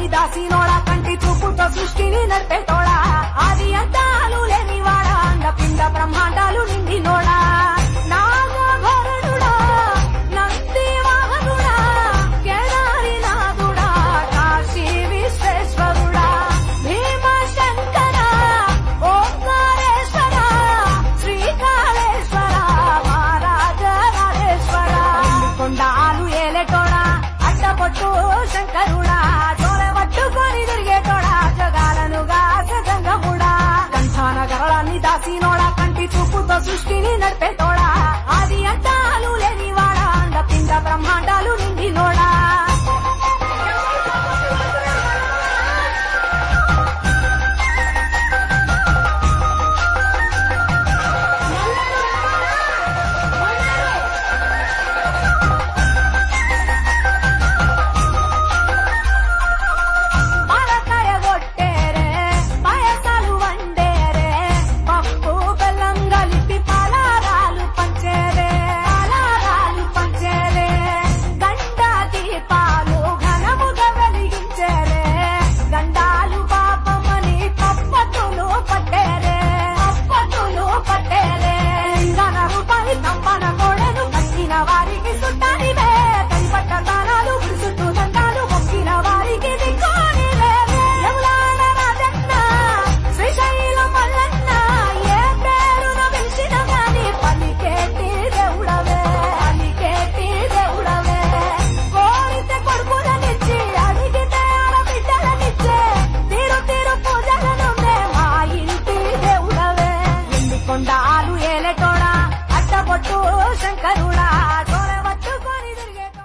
దాసినోడా కంటి చూపుతో సృష్టిని నడిపేటోడా ఆది అంతాలు లేనివాడా అండపిండ బ్రహ్మాండాలు నిండినోడా నాగభరణుడా నంది వాహనుడా కేదారి నాథుడా కాశీ విశ్వేశ్వరుడా భీమ శంకర ఓంకారేశ్వర శ్రీకాళేశ్వర మహారాజరాజేశ్వర కొండాలు ఏలేటోడా అడ్డపొట్టు శంకరుడా